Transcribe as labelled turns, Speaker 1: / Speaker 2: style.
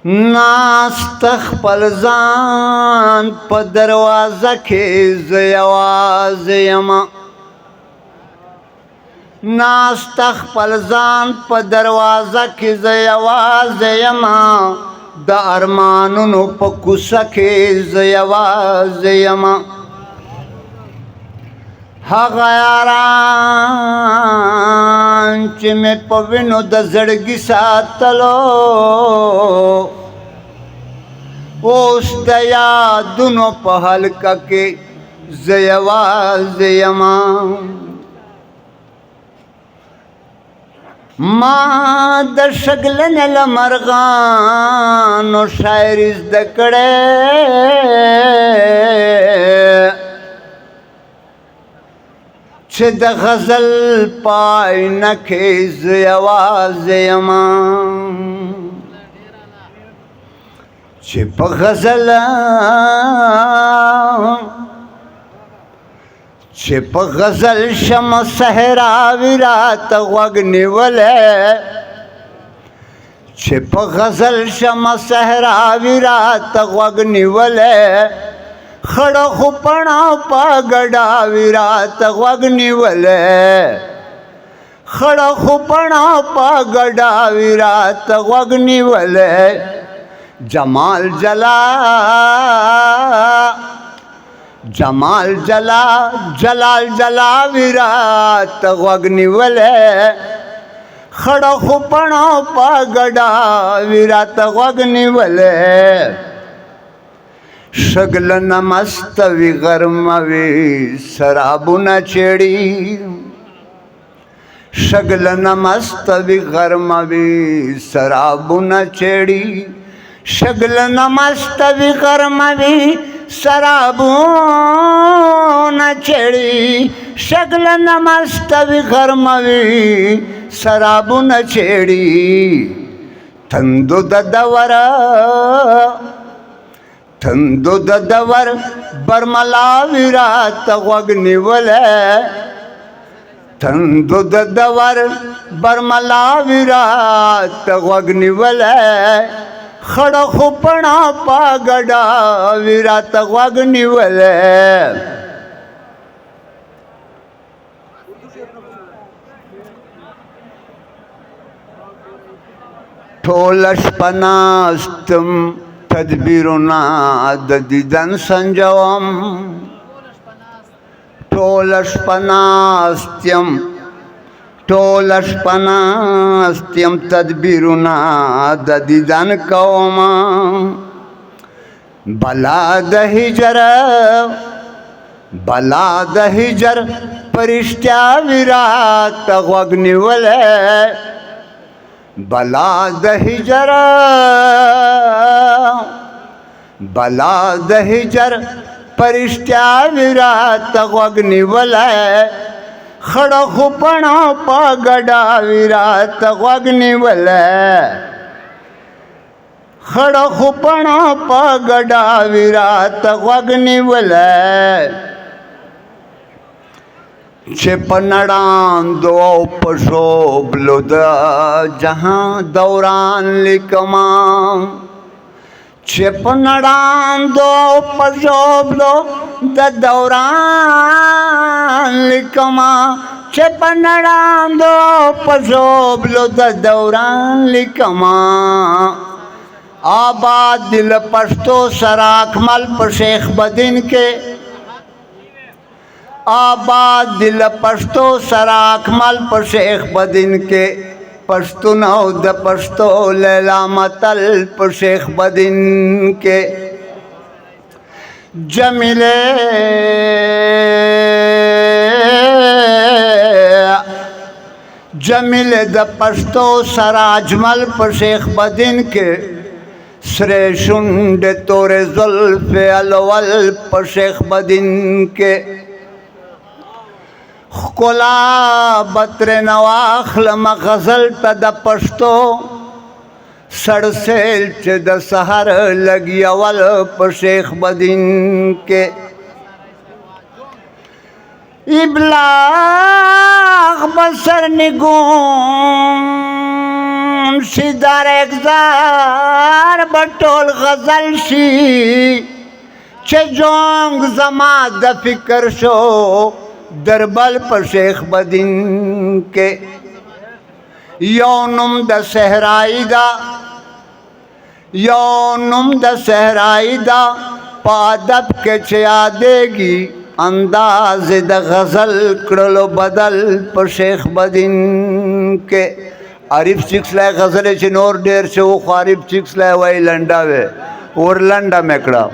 Speaker 1: ناست خپل ځان په دروازه کې زه یوازې یمه ناست خپل ځان په دروازه کې زه یوازې یمه د ارمانونو په کوڅه کې زه یوازې یمه هغه یاران چې مې په وینو د زړګي ساتلو اوس د یادونو په حلقه کې زه یوازې یمه ما د شګلنې له مرغانو شاعري زده کړې چې د غزل پاینه کې زه یوازې یمه چې په غزل چې په غزل شمه صحراوي راته غوږ نیولی چې په غزل شمه صحراوي راته غوږ نیولی خړه خو پڼه په ګډاوي راته غوږ نیولی خړه خو پڼه په ګډاوي راته غوږ نیولی جمال جلا ویرات غوږ نیولی خړه خو پڼه په ګډاوي راته غوږ نیولی شګلنه مست وي غرمه وي سرابونه چېړي شګلنه مست وي غرمه وي سرابونه چېړي شګلنه مست وي غرمه وي سرابونه چېړي شګلنه مست وي غرمه وي سرابونه چېړي تندو د دور برملاوي راته غوږ نیولی تندو د دور برملاوي راته غوږ نیولی خړه خو پڼه په ګډاوي راته غوږ نیولی ټوله شپه ناستم تدبیرونه د دیدن سنجوم ټوله شپه ناستیم تدبیرونه د دیدن کومه بلا د هجر پرشتیا وي راته غوږ نیولی بلا د هجر پرشتیا وي راته غوږ نیولی خړه خو پڼه په ګډاوي راته غوږ نیولی خړه خو پڼه په ګډاوي راته غوږ نیولی چې په نړاندو او په ژوبلو د جهان دوران لیکما چې په نړاندو او په ژوبلو د دوران لیکما چې په نړاندو او په ژوبلو د دوران لیکما آباد دل پښتو سره اکمل په شیخ بدین کې آباد دل پښتو سره اکمل په شیخ بدین کې پښتون او د پښتو لیلا متل په شیخ بدین کې جمیل د پښتو سره اجمل په شیخ بدین کې سره شونډې تورې زلفې الول په شیخ بدین کې ښکلا به ترېنه واخلم غزل ته د پښتو سړسیل چې د سحر لګیول په شیخ بدین کې ابلاغ بسر نگون منشی دار اگزار بطول غزل شی چه جونگ زما د فکر شو دربل پر شیخ بدین کے یونم د صحرائی دا یونم د صحرائی دا پادب کے چیا دے گی انداز د غزل کرلو بدل پر شیخ بدین کے عارف چکس لائے غزل چھ نور دیر سے وہ عارف چکس لائے وی لنڈا وے اور لنڈا میکڑا